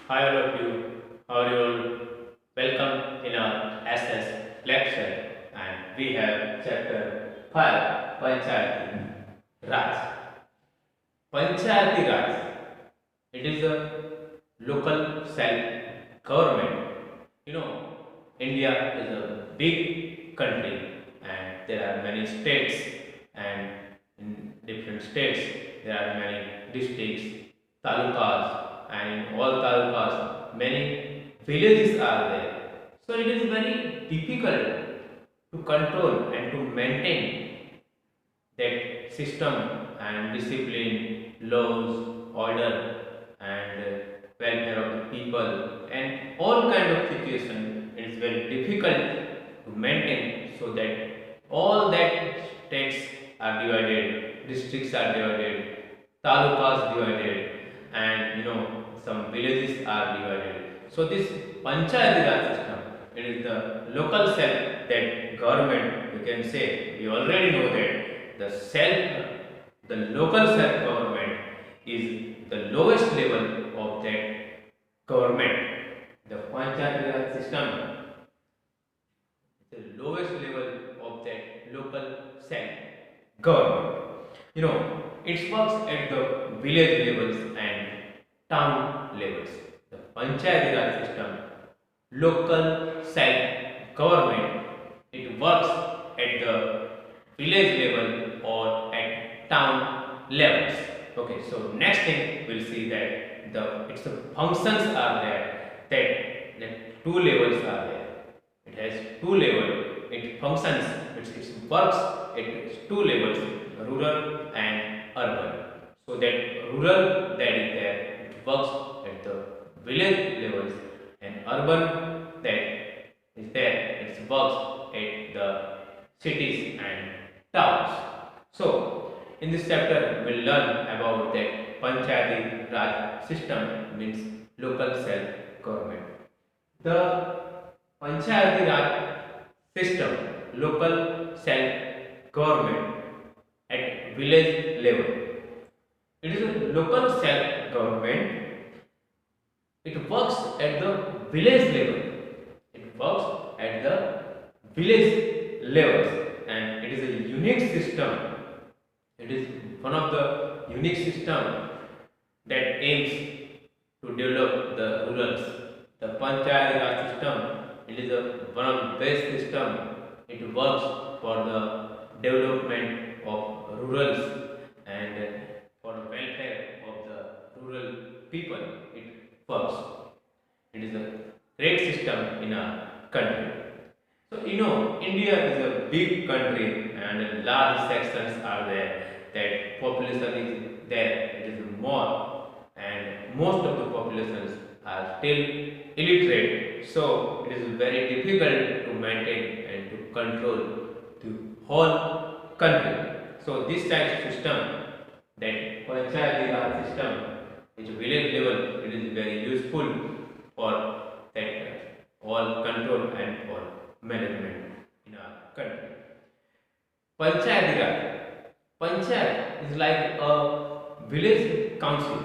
Hi all of you. How are you all? Welcome in our SS lecture, and we have chapter 5 Panchayati Raj. Panchayati Raj. It is a local self government. You know, India is a big country and there are many states, and in different states there are many districts, talukas, and in all talukas many villages are there. So it is very difficult to control and to maintain that system and discipline, laws, order, and welfare of the people, and all kind of situation. It is very difficult to maintain, so that all that states are divided, districts are divided, talukas divided, and some villages are divided. So this Panchayati Raj system, it is the local self that government, you can say, we already know that the local self government is the lowest level of that government. The Panchayati Raj system is the lowest level of that local self government. It works at the village levels and town levels. The Panchayati Raj system, local self government, it works at the village level or at town levels. Okay, so next thing we'll see that its functions are there, that two levels are there. It has two levels. It functions, it works at two levels, rural and urban. So that rural that is there, it works at the village levels, and urban that is there, it works at the cities and towns. So in this chapter we'll learn about that Panchayati Raj system, means local self government. The Panchayati Raj system, local self government at village level. It is a local self government. It works at the village level. It works at the village levels, and it is a unique system. It is one of the unique system that aims to develop the rurals. The Panchayati Raj system, it is one of the best system. It works for the development of rurals and for the welfare of the rural people. It works. It is a great system in our country. So India is a big country and large sections are there. That population is there. It is more, and most of the populations are still illiterate. So it is very difficult to maintain and to control the whole country. So this type of system, that Panchayati Raj system, is village level. It is very useful for that all control and for management in our country. Panchayati Raj. Panchayat is like a village council.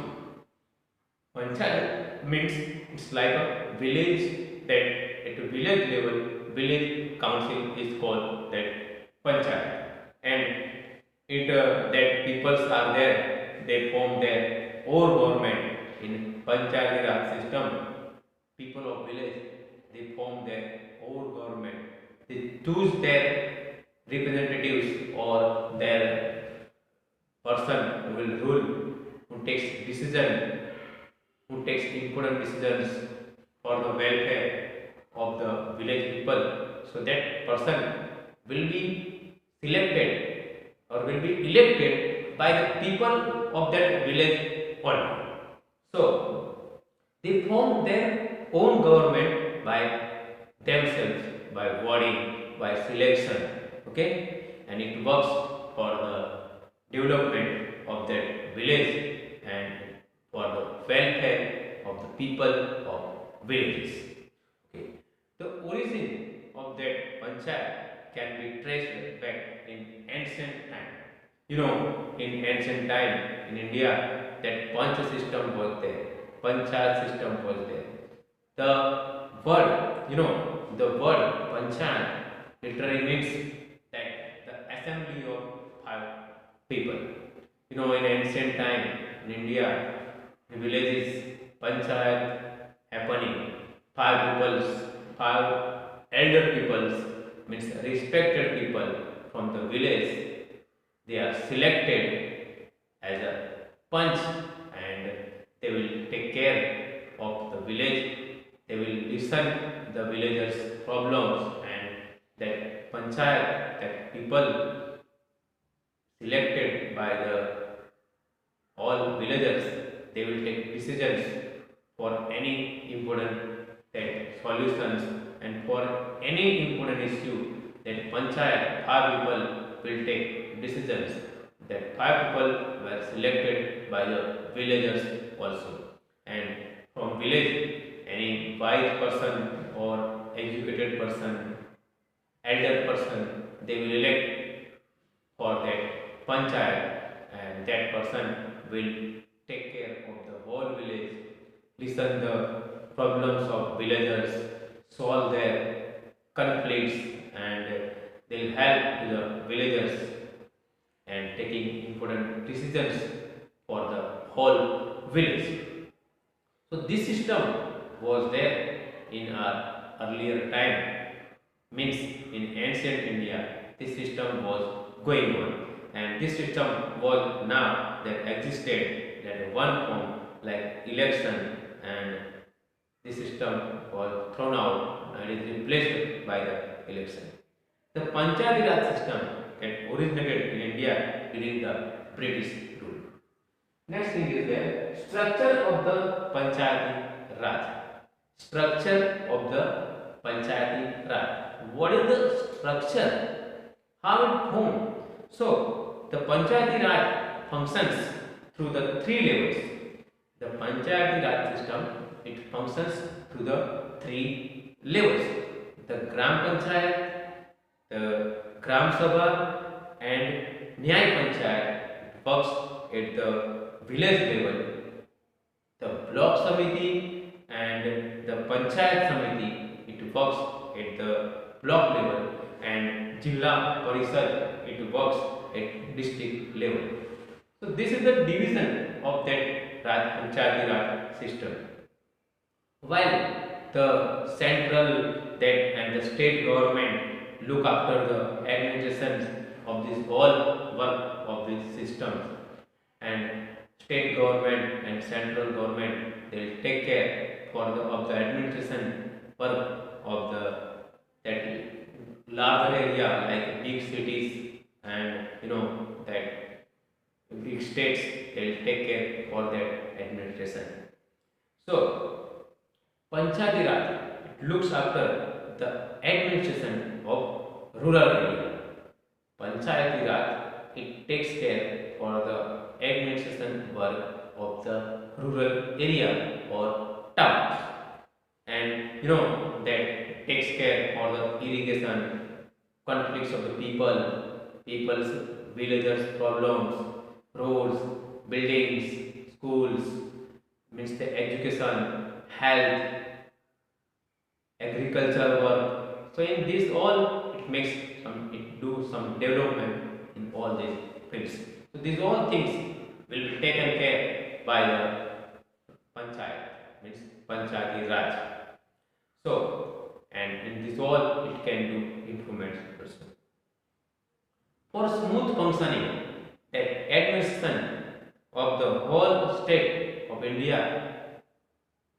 Panchayat means it's like a village, that at a village level, village council is called that Panchayat. And it that peoples are there, they form their own government in Panchayati Raj system. People of village, they form their own government. They choose their representatives or their person who will rule, who takes decision, who takes important decisions for the welfare of the village people. So that person will be selected or will be elected by the people of that village only. So they form their own government by themselves, by voting, by selection. Okay, and it works for the development of that village and for the welfare of the people of villages. Okay. The origin of that panchayat can be traced back in ancient time. In ancient time in India, that panch system was there. panchayat system was there. The the word panchayat literally means that the assembly of five people. In ancient time in India, the villages panchayat happening. Five peoples, five elder peoples, means respected people from the village. They are selected as a panch, and they will take care of the village. They will listen the villagers' problems, and that panchayat, that people selected by the all villagers, they will take decisions for any important solutions, and for any important issue that panchayat five people will take decisions. That five people were selected by the villagers also, and from village any wise person or educated person, elder person, they will elect for that panchayat, and that person will take care of the whole village, listen the problems of villagers, solve their conflicts, and they'll help to the villagers and taking important decisions for the whole village. So this system was there in our earlier time, means in ancient India this system was going on, and this system was now that existed that one form like election, and this system was thrown out and is replaced by the election. The Panchayati Raj system that originated in India during the British rule. Next thing is the structure of the Panchayati Raj. Structure of the Panchayati Raj. What is the structure? How it formed? So the Panchayati Raj functions through the three levels. The Panchayati Raj system, it functions through the three levels: the Gram Panchayat, the Gram Sabha, and Nyay Panchayat works at the village level. The Block Samiti and the Panchayat Samiti, it works at the block level, and Jilla Parishad, it works at district level. So this is the division of that Panchayati Raj system. While the central that and the state government look after the administration of this whole work of these systems, and state government and central government, they will take care for the of the administration work of the that larger area like big cities, and that big states, they will take care for that administration. So Panchayati Raj, it looks after the administration of rural area. Panchayati Raj, it takes care for the administration work of the rural area or towns, and that takes care for the irrigation, conflicts of the people's villagers problems, roads, buildings, schools, means the education, health, agriculture work. So in this all, it do some development in all these fields. So these all things will be taken care by the panchayat, means Panchayati Raj. So, and in this all, it can do improvements also. For smooth functioning, that administration of the whole state of India,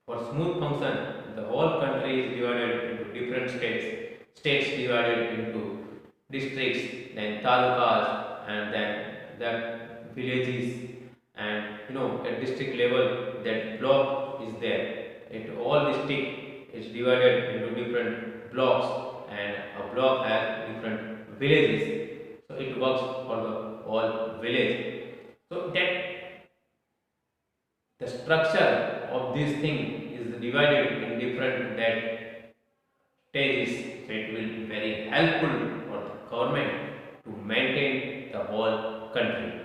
for smooth function, the whole country is divided into different states divided into districts, then talukas, and then the villages, and at district level that block is there. It all district is divided into different blocks, and a block has different villages. So it works for the whole village. So that the structure of this thing is divided in different that stages. So it will be very helpful for the government to maintain the whole country.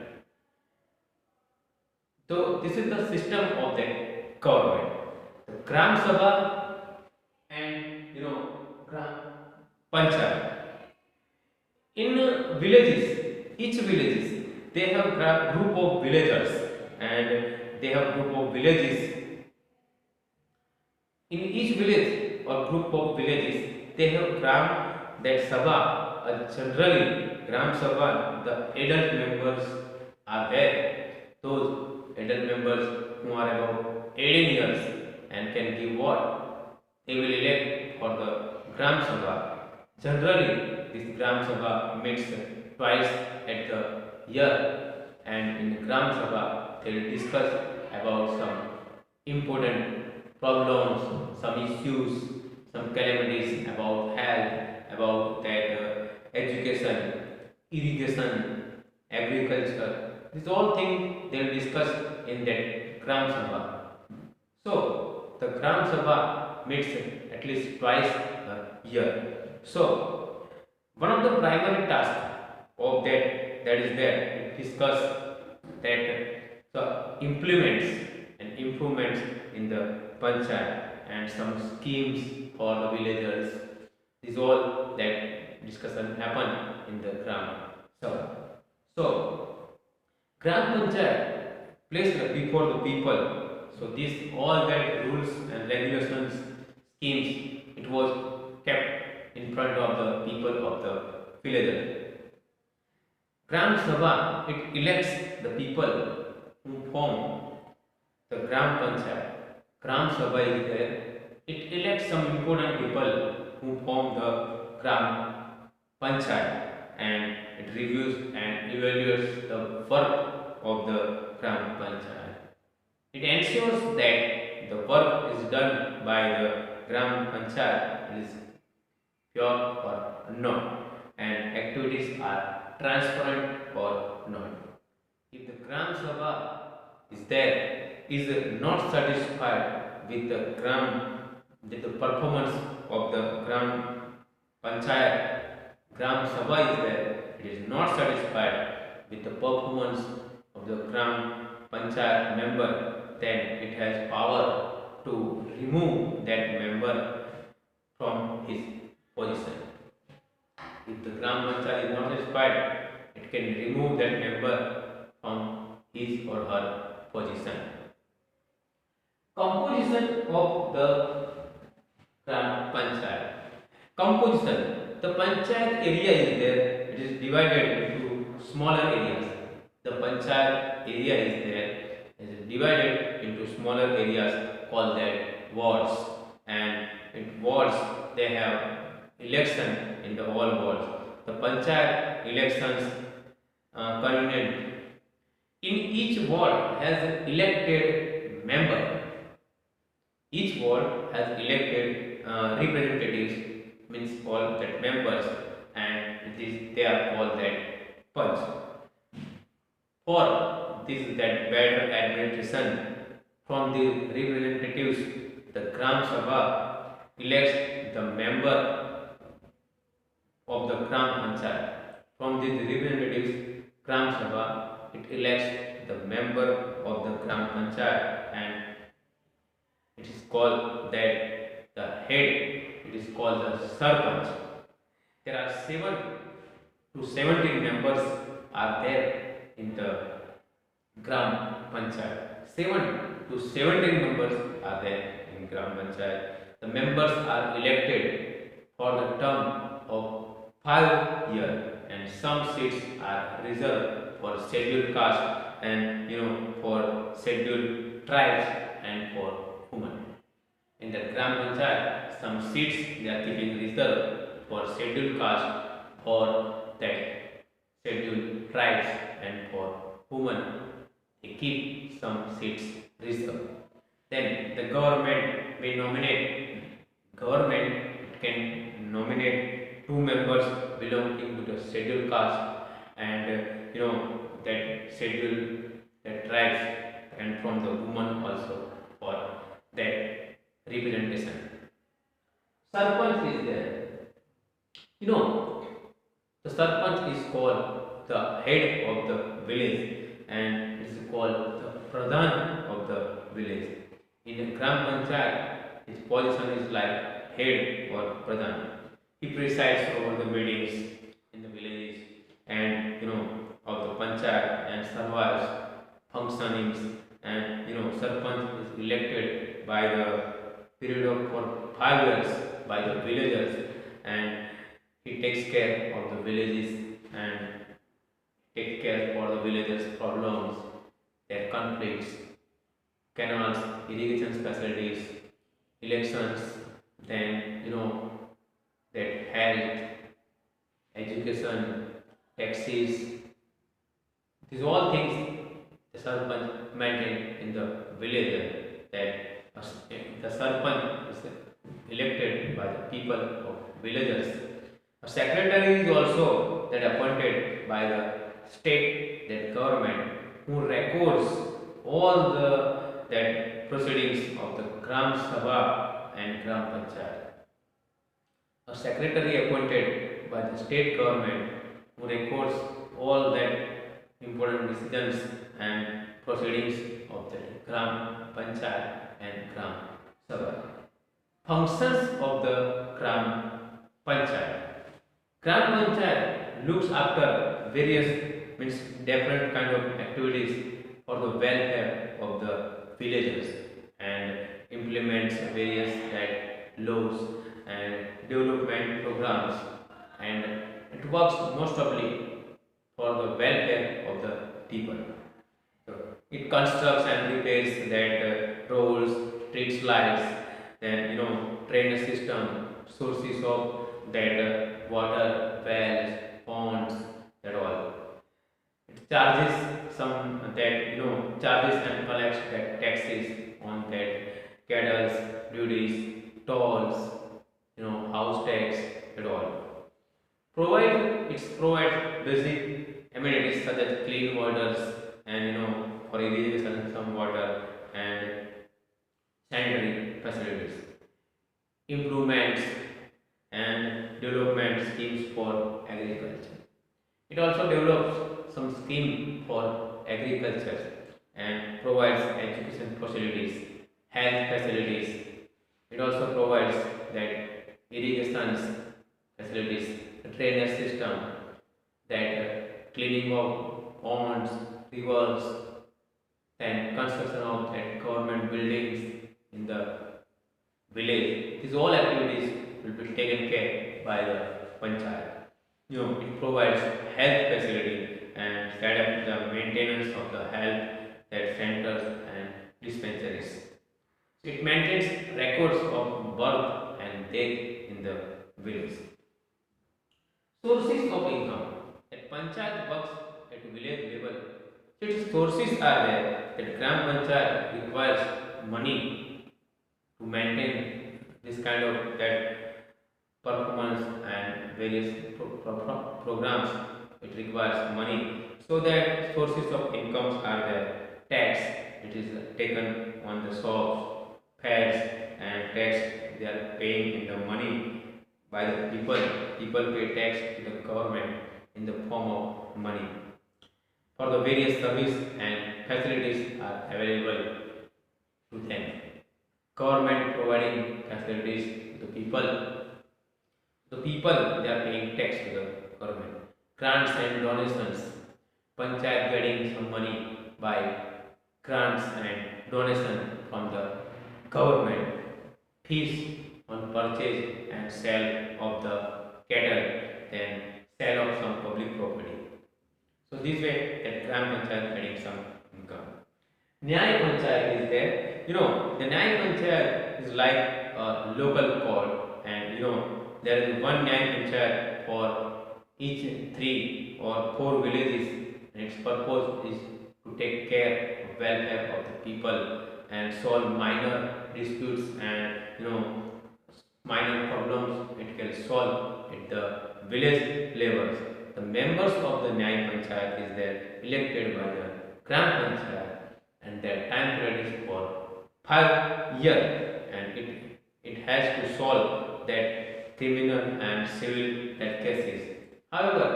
So this is the system of that government. The Gram Sabha and Gram Panchayat. In each villages, they have group of villagers, and they have group of villages. In each village or group of villages, they have gram that sabha. Generally, gram sabha, the adult members are there. Those adult members who are about 18 years and can give what they will elect for the gram sabha. Generally, this gram sabha meets twice at the year, and in gram sabha they will discuss about some important problems, some issues, some calamities about health, about that education, irrigation, agriculture. These all things they will discuss in that Gram Sabha. So the Gram Sabha meets at least twice a year. So one of the primary tasks of that is there to discuss that the implements and improvements in the panchayat and some schemes for the villagers. This all that discussion happen in the Gram Sabha. So Gram Panchayat placed before the people. So these all that rules and regulations, schemes, it was kept in front of the people of the villager. Gram Sabha, it elects the people who form the Gram Panchayat. Gram Sabha is there. It elects some important people who form the Gram Panchayat, and it reviews and evaluates the work of the Gram Panchayat. It ensures that the work is done by the Gram Panchayat is pure or not, and activities are transparent or not. If the Gram Sabha is there, is not satisfied with the performance of the Gram Panchayat, Gram Sabha is there, it is not satisfied with the performance of the Gram Panchayat member, then it has power to remove that member from his position. If the Gram Panchayat is not satisfied, it can remove that member from his or her position. Composition of the Gram Panchayat. Composition. The Panchayat area is there. It is divided into smaller areas. The Panchayat area is there. It is divided into smaller areas called that wards. And in wards they have election in the all wards. The Panchayat elections culminate. In each ward has an elected member. Each ward has elected representatives, means called that members, and they are called that punch. For this that better administration from the representatives, the Gram Sabha elects the member of the Gram Panchayat. From these representatives, Gram Sabha, it elects the member of the Gram Panchayat, and it is called that the head, it is called the Sarpanch. There are 7 to 17 members are there in the Gram Panchayat. 7 to 17 members are there in Gram Panchayat. The members are elected for the term of 5 years, and some seats are reserved for scheduled caste and for scheduled tribes and for women. In the Gram Panchayat, some seats they are keeping reserved for scheduled caste or that scheduled tribes, and for women they keep some seats reserved. Then the government may nominate. Government can nominate 2 members belonging to the scheduled caste, and that scheduled that tribes, and from the women also for that representation. Sarpanch is there. The Sarpanch is called the head of the village, and it is called the Pradhan of the village. In a Gram Panchayat, his position is like head or pradhan. He presides over the meetings in the villages and of the panchayat and surveys functionings, and sarpanch is elected by the period of for 5 years by the villagers, and he takes care of the villages and take care for the villagers' problems, their conflicts, canals, irrigation facilities, elections, then that health, education, taxes, these all things the sarpanch maintain in the village, that the sarpanch is elected by the people of villagers. A secretary is also that appointed by the state that government, who records all the that proceedings of the Gram Sabha and Gram Panchayat. A secretary appointed by the state government, who records all that important decisions and proceedings of the Gram Panchayat and Gram Sabha. Functions of the Gram Panchayat. Gram Panchayat looks after various means different kind of activities for the welfare of the villagers and implements various laws and development programs, and it works mostly for the welfare of the people. So it constructs and repairs roads, street lights, then drainage system, sources of water, wells, ponds, that all. It charges some charges and collects taxes on that cattle, duties, tolls, house tax, that all. Provides basic amenities such as clean waters and for irrigation some water and sanitary facilities, improvements and development schemes for agriculture. It also develops some scheme for agriculture and provides education facilities, health facilities. It also provides that irrigation facilities, drainage system, that cleaning of ponds, rivers, then construction of that government buildings in the village. These all activities will be taken care by the panchayat. It provides health facility and set up the maintenance of the health that centers and dispensaries. It maintains records of birth and death in the village. Sources of income. That panchayat works at village level. Its sources are there. That Gram Panchayat requires money to maintain this kind of performance and various programs. It requires money, so that sources of incomes are there. Tax, it is taken on the shops, fares, and tax they are paying in the money by the people. People pay tax to the government in the form of money. For the various service and facilities are available to them. Government providing facilities to the people. The people, they are paying tax to the government. Grants and donations. Panchayat getting some money by grants and donation from the government. Fees on purchase and sale of the cattle, then sale of some public property. So this way that Gram Panchayat getting some income. Nyay Panchayat is there. The Nyay Panchayat is like a local court, and there is one Nyay Panchayat for each 3 or 4 villages, and its purpose is to take care of welfare of the people and solve minor disputes and minor problems. It can solve at the village levels. The members of the Nyay Panchayat is there elected by the Gram Panchayat, and their time period is for 5 years, and it has to solve that criminal and civil cases. However,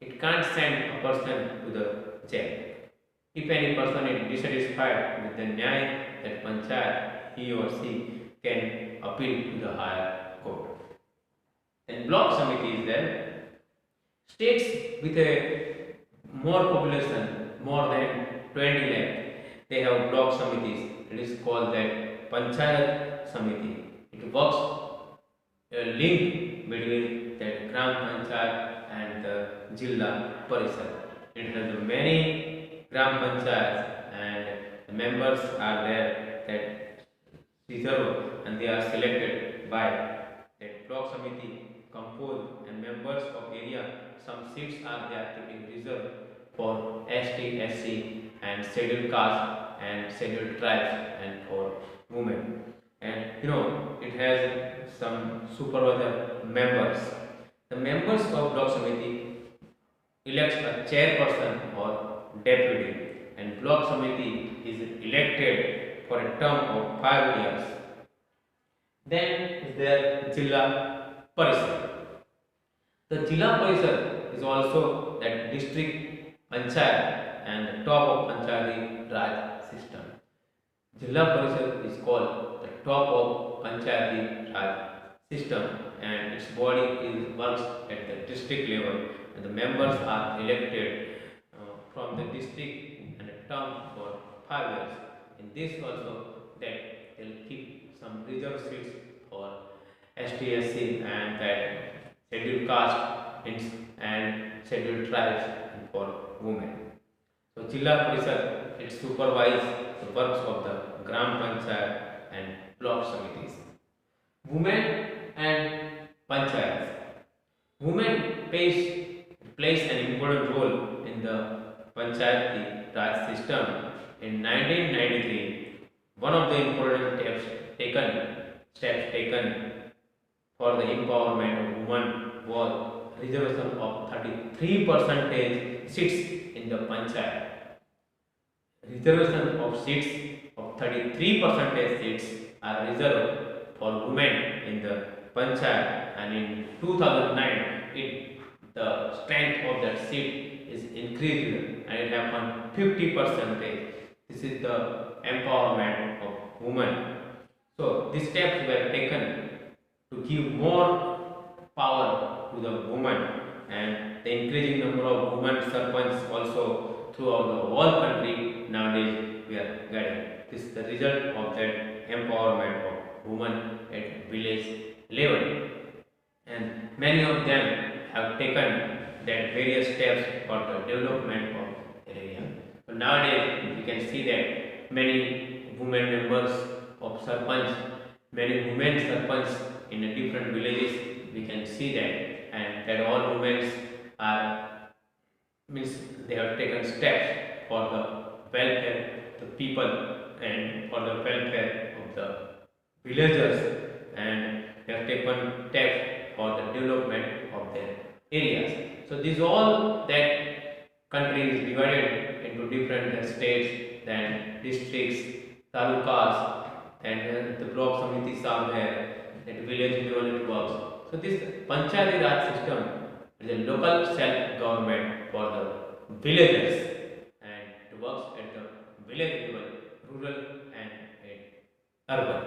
it can't send a person to the jail. If any person is dissatisfied with the Nyay that panchayat, he or she can appeal to the higher court. And block samiti is there. States with a more population, more than 20 lakh, they have block samitis. It is called that Panchayat Samiti. It works a link between that Gram Panchayat and the Jilla Parishad. It has many Gram Panchayats and the members are there that reserve and they are selected by that block samiti composed and members of area. Some seats are there keeping reserved for ST, SC and scheduled caste and scheduled tribes and for women. And it has some supervisor members. The members of block samiti elects a chairperson or deputy, and block samiti is elected for a term of 5 years. Then is there Jilla Parishad. The Jilla Parishad is also that district panchayat and the top of Panchayati Raj system. Jilla Parishad is called the top of Panchayati Raj system and its body works at the district level and the members are elected from the district and a term for 5 years. In this also that they will keep some reserve seats for STSC and that scheduled caste and scheduled tribes and for women. So Jilla Parishad it supervises the works of the Gram Panchayat and block samitis. Women and panchayats. Women plays an important role in the Panchayati Raj system. In 1993, one of the important steps taken for the empowerment of women was reservation of 33% seats in the panchayat. Reservation of seats of 33% seats are reserved for women in the panchayat, and in 2009 the strength of that seat is increased and it happened 50%. This is the empowerment of women. So these steps were taken to give more power to the women, and the increasing number of women sarpanch also throughout the whole country nowadays we are getting. This is the result of that empowerment of women at village level, and many of them have taken that various steps for the development of the area. So nowadays we can see that many women members of sarpanch, many women sarpanch in the different villages we can see that, and that all women are means they have taken steps for the welfare of the people and for the welfare of the villagers, and they have taken steps for the development of their areas. So this all that country is divided into different states, then districts, talukas, and the block samitis are there, at village level it works. So this Panchayati Raj system is a local self-government for the villagers, and it works at the village level, rural and at urban.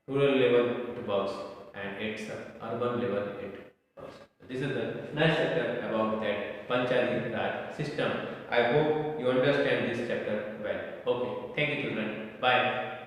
Rural level it works and at urban level it works. This is the nice chapter about that Panchayati Raj system. I hope you understand this chapter well. Okay, thank you children. Bye.